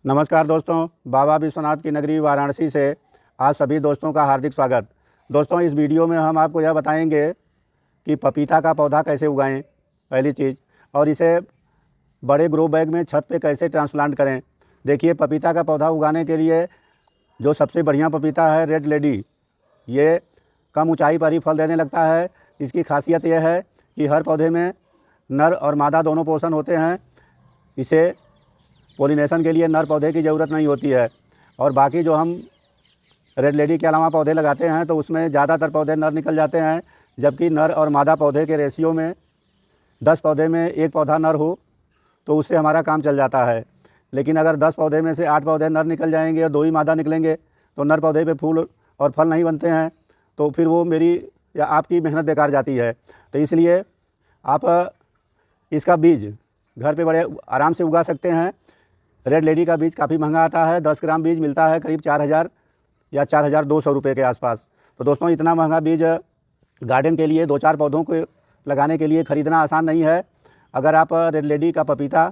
नमस्कार दोस्तों, बाबा विश्वनाथ की नगरी वाराणसी से आप सभी दोस्तों का हार्दिक स्वागत। दोस्तों, इस वीडियो में हम आपको यह बताएंगे कि पपीता का पौधा कैसे उगाएं, पहली चीज़, और इसे बड़े ग्रो बैग में छत पे कैसे ट्रांसप्लांट करें। देखिए, पपीता का पौधा उगाने के लिए जो सबसे बढ़िया पपीता है रेड लेडी, ये कम ऊंचाई पर ही फल देने लगता है। इसकी खासियत यह है कि हर पौधे में नर और मादा दोनों पोषण होते हैं। इसे पोलिनेशन के लिए नर पौधे की ज़रूरत नहीं होती है। और बाकी जो हम रेड लेडी के अलावा पौधे लगाते हैं तो उसमें ज़्यादातर पौधे नर निकल जाते हैं, जबकि नर और मादा पौधे के रेशियो में 10 पौधे में एक पौधा नर हो तो उससे हमारा काम चल जाता है। लेकिन अगर 10 पौधे में से 8 पौधे नर निकल जाएंगे और 2 ही मादा निकलेंगे तो नर पौधे पे फूल और फल नहीं बनते हैं, तो फिर वो मेरी या आपकी मेहनत बेकार जाती है। तो इसलिए आप इसका बीज घर पे बड़े आराम से उगा सकते हैं। रेड लेडी का बीज काफ़ी महंगा आता है, 10 ग्राम बीज मिलता है करीब 4000 या 4200 रुपये के आसपास। तो दोस्तों, इतना महंगा बीज गार्डन के लिए 2-4 पौधों को लगाने के लिए ख़रीदना आसान नहीं है। अगर आप रेड लेडी का पपीता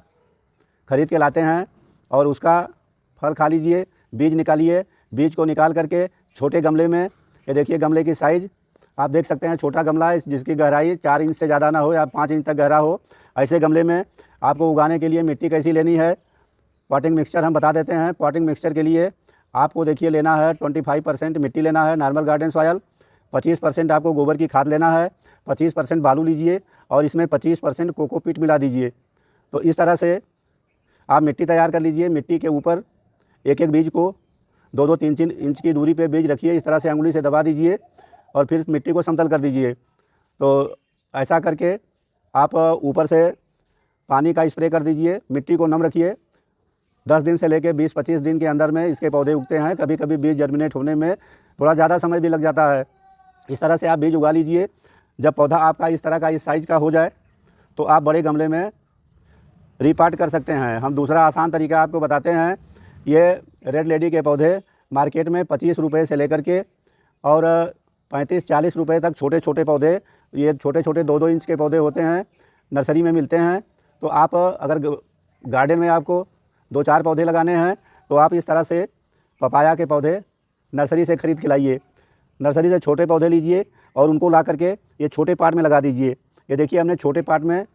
ख़रीद के लाते हैं और उसका फल खा लीजिए, बीज निकालिए, बीज को निकाल करके छोटे गमले में, ये देखिए गमले की साइज़ आप देख सकते हैं, छोटा गमला है जिसकी गहराई 4 इंच से ज़्यादा ना हो या 5 इंच तक गहरा हो। ऐसे गमले में आपको उगाने के लिए मिट्टी कैसी लेनी है, पॉटिंग मिक्सचर हम बता देते हैं। पॉटिंग मिक्सचर के लिए आपको देखिए लेना है 25% मिट्टी लेना है नॉर्मल गार्डन सॉयल, 25% आपको गोबर की खाद लेना है, 25% बालू लीजिए और इसमें 25% कोकोपीट मिला दीजिए। तो इस तरह से आप मिट्टी तैयार कर लीजिए। मिट्टी के ऊपर एक एक बीज को 2-2, 3-3 इंच की दूरी पे बीज रखिए, इस तरह से अंगुली से दबा दीजिए और फिर मिट्टी को समतल कर दीजिए। तो ऐसा करके आप ऊपर से पानी का स्प्रे कर दीजिए, मिट्टी को नम रखिए। 10 दिन से लेकर 20-25 दिन के अंदर में इसके पौधे उगते हैं। कभी कभी बीज जर्मिनेट होने में थोड़ा ज़्यादा समय भी लग जाता है। इस तरह से आप बीज उगा लीजिए। जब पौधा आपका इस तरह का इस साइज़ का हो जाए तो आप बड़े गमले में रीपार्ट कर सकते हैं। हम दूसरा आसान तरीका आपको बताते हैं। ये रेड लेडी के पौधे मार्केट में 25 रुपये से लेकर के और 35-40 रुपये तक छोटे छोटे पौधे, ये छोटे छोटे 2-2 इंच के पौधे होते हैं, नर्सरी में मिलते हैं। तो आप अगर गार्डन में आपको 2-4 पौधे लगाने हैं तो आप इस तरह से पपाया के पौधे नर्सरी से ख़रीद के लाइए। नर्सरी से छोटे पौधे लीजिए और उनको ला करके ये छोटे पार्ट में लगा दीजिए। ये देखिए, हमने छोटे पार्ट में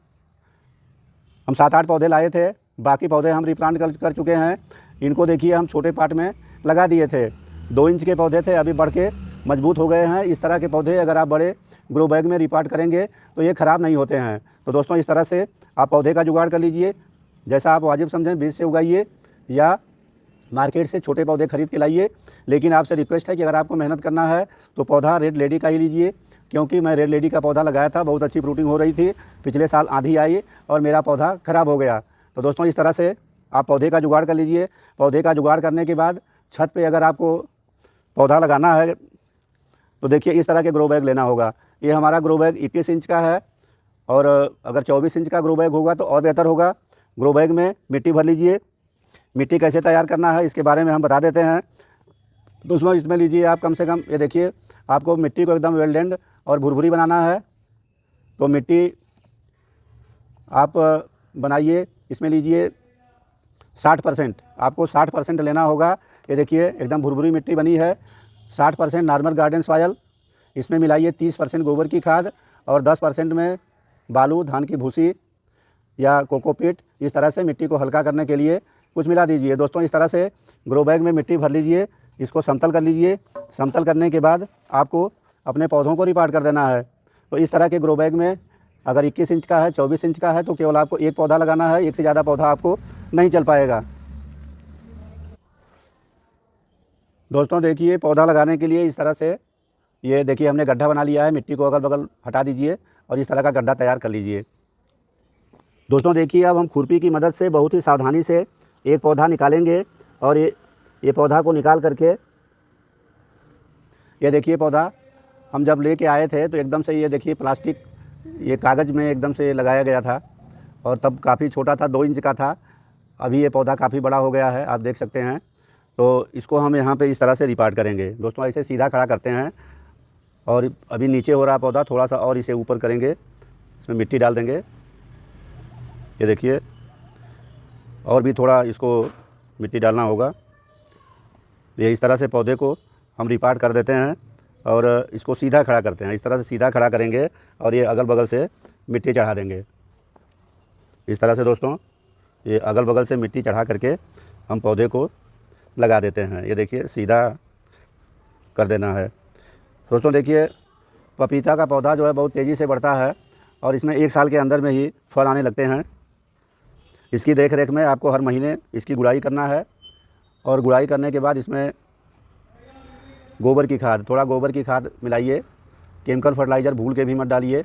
हम 7-8 पौधे लाए थे, बाकी पौधे हम रिप्लांट कर चुके हैं। इनको देखिए हम छोटे पार्ट में लगा दिए थे। 2 इंच के पौधे थे, अभी बढ़ के मजबूत हो गए हैं। इस तरह के पौधे अगर आप बड़े ग्रो बैग में रिपार्ट करेंगे तो ये ख़राब नहीं होते हैं। तो दोस्तों, इस तरह से आप पौधे का जुगाड़ कर लीजिए। जैसा आप वाजिब समझें, बीज से उगाइए या मार्केट से छोटे पौधे खरीद के लाइए। लेकिन आपसे रिक्वेस्ट है कि अगर आपको मेहनत करना है तो पौधा रेड लेडी का ही लीजिए, क्योंकि मैं रेड लेडी का पौधा लगाया था, बहुत अच्छी फ्रूटिंग हो रही थी। पिछले साल आंधी आई और मेरा पौधा ख़राब हो गया। तो दोस्तों, इस तरह से आप पौधे का जुगाड़ कर लीजिए। पौधे का जुगाड़ करने के बाद छत पर अगर आपको पौधा लगाना है तो देखिए इस तरह के ग्रो बैग लेना होगा। ये हमारा ग्रो बैग 21 इंच का है और अगर 24 इंच का ग्रो बैग होगा तो और बेहतर होगा। ग्रो बैग में मिट्टी भर लीजिए। मिट्टी कैसे तैयार करना है इसके बारे में हम बता देते हैं। तो उसमें इसमें लीजिए आप कम से कम, ये देखिए, आपको मिट्टी को एकदम वेल्डेंड और भुरभुरी बनाना है। तो मिट्टी आप बनाइए, इसमें लीजिए 60%, आपको 60% लेना होगा। ये देखिए एकदम भुरभुरी मिट्टी बनी है। 60% नॉर्मल गार्डन सॉयल, इसमें मिलाइए 30% गोबर की खाद और 10% में बालू, धान की भूसी या कोकोपीट। इस तरह से मिट्टी को हल्का करने के लिए कुछ मिला दीजिए। दोस्तों, इस तरह से ग्रो बैग में मिट्टी भर लीजिए, इसको समतल कर लीजिए। समतल करने के बाद आपको अपने पौधों को रिपार्ट कर देना है। तो इस तरह के ग्रो बैग में अगर 21 इंच का है, 24 इंच का है तो केवल आपको एक पौधा लगाना है, एक से ज़्यादा पौधा आपको नहीं चल पाएगा। दोस्तों देखिए, पौधा लगाने के लिए इस तरह से, ये देखिए हमने गड्ढा बना लिया है। मिट्टी को अगल बगल हटा दीजिए और इस तरह का गड्ढा तैयार कर लीजिए। दोस्तों देखिए, अब हम खुरपी की मदद से बहुत ही सावधानी से एक पौधा निकालेंगे और ये पौधा को निकाल करके, ये देखिए पौधा हम जब लेके आए थे तो एकदम से, ये देखिए प्लास्टिक, ये कागज़ में एकदम से लगाया गया था और तब काफ़ी छोटा था, 2 इंच का था। अभी ये पौधा काफ़ी बड़ा हो गया है, आप देख सकते हैं। तो इसको हम यहाँ पे इस तरह से रिपार्ट करेंगे। दोस्तों, ऐसे सीधा खड़ा करते हैं और अभी नीचे हो रहा पौधा, थोड़ा सा और इसे ऊपर करेंगे, इसमें मिट्टी डाल देंगे। ये देखिए, और भी थोड़ा इसको मिट्टी डालना होगा। ये इस तरह से पौधे को हम रिपार्ट कर देते हैं और इसको सीधा खड़ा करते हैं। इस तरह से सीधा खड़ा करेंगे और ये अगल बगल से मिट्टी चढ़ा देंगे। इस तरह से दोस्तों ये अगल बगल से मिट्टी चढ़ा करके हम पौधे को लगा देते हैं। ये देखिए सीधा कर देना है। दोस्तों देखिए पपीता का पौधा जो है बहुत तेज़ी से बढ़ता है और इसमें 1 साल के अंदर में ही फल आने लगते हैं। इसकी देख रेख में आपको हर महीने इसकी गुड़ाई करना है और गुड़ाई करने के बाद इसमें गोबर की खाद, थोड़ा गोबर की खाद मिलाइए। केमिकल फर्टिलाइज़र भूल के भी मत डालिए।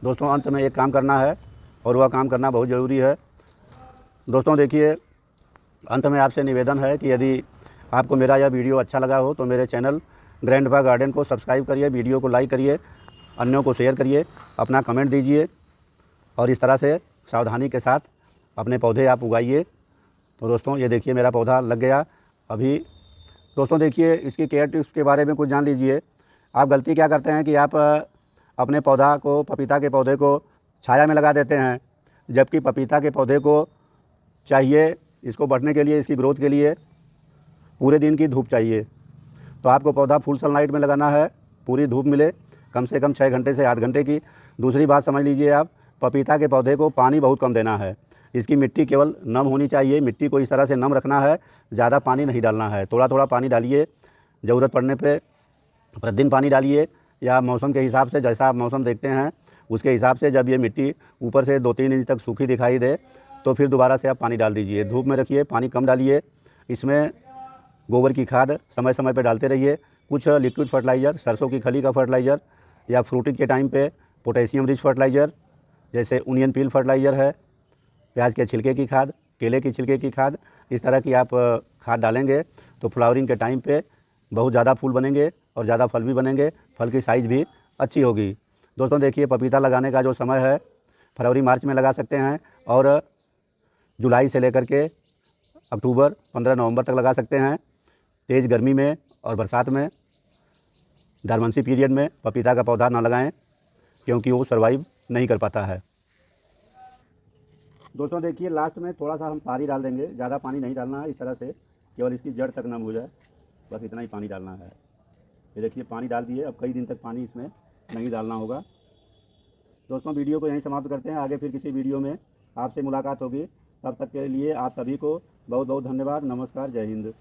दोस्तों अंत में एक काम करना है और वह काम करना बहुत ज़रूरी है। दोस्तों देखिए अंत में आपसे निवेदन है कि यदि आपको मेरा यह वीडियो अच्छा लगा हो तो मेरे चैनल ग्रैंडपा गार्डन को सब्सक्राइब करिए, वीडियो को लाइक करिए, अन्यों को शेयर करिए, अपना कमेंट दीजिए और इस तरह से सावधानी के साथ अपने पौधे आप उगाइए। तो दोस्तों ये देखिए मेरा पौधा लग गया अभी। दोस्तों देखिए इसकी केयर टिप्स के बारे में कुछ जान लीजिए। आप गलती क्या करते हैं कि आप अपने पौधा को, पपीता के पौधे को छाया में लगा देते हैं, जबकि पपीता के पौधे को चाहिए इसको बढ़ने के लिए, इसकी ग्रोथ के लिए पूरे दिन की धूप चाहिए। तो आपको पौधा फुल सनलाइट में लगाना है, पूरी धूप मिले, कम से कम 6 घंटे से 8 घंटे की। दूसरी बात समझ लीजिए आप, पपीता के पौधे को पानी बहुत कम देना है। इसकी मिट्टी केवल नम होनी चाहिए। मिट्टी को इस तरह से नम रखना है, ज़्यादा पानी नहीं डालना है। थोड़ा थोड़ा पानी डालिए, ज़रूरत पड़ने पे प्रतिदिन पानी डालिए या मौसम के हिसाब से, जैसा आप मौसम देखते हैं उसके हिसाब से। जब ये मिट्टी ऊपर से 2-3 इंच तक सूखी दिखाई दे तो फिर दोबारा से आप पानी डाल दीजिए। धूप में रखिए, पानी कम डालिए। इसमें गोबर की खाद समय समय पर डालते रहिए। कुछ लिक्विड फर्टिलाइज़र, सरसों की खली का फर्टिलाइज़र या फ्रूटिंग के टाइम पे पोटेशियम रिच फर्टिलाइज़र जैसे ओनियन पील फर्टिलाइज़र है, प्याज के छिलके की खाद, केले के छिलके की खाद, इस तरह की आप खाद डालेंगे तो फ्लावरिंग के टाइम पे बहुत ज़्यादा फूल बनेंगे और ज़्यादा फल भी बनेंगे। फल की साइज़ भी अच्छी होगी। दोस्तों देखिए पपीता लगाने का जो समय है फरवरी मार्च में लगा सकते हैं और जुलाई से लेकर के अक्टूबर 15 नवंबर तक लगा सकते हैं। तेज़ गर्मी में और बरसात में, डॉर्मेंसी पीरियड में पपीता का पौधा ना लगाएं क्योंकि वो सर्वाइव नहीं कर पाता है। दोस्तों देखिए लास्ट में थोड़ा सा हम पानी डाल देंगे, ज़्यादा पानी नहीं डालना है। इस तरह से केवल इसकी जड़ तक नम हो जाए, बस इतना ही पानी डालना है। ये देखिए पानी डाल दिए, अब कई दिन तक पानी इसमें नहीं डालना होगा। दोस्तों वीडियो को यहीं समाप्त करते हैं, आगे फिर किसी वीडियो में आपसे मुलाकात होगी। तब तक के लिए आप सभी को बहुत बहुत धन्यवाद। नमस्कार, जय हिंद।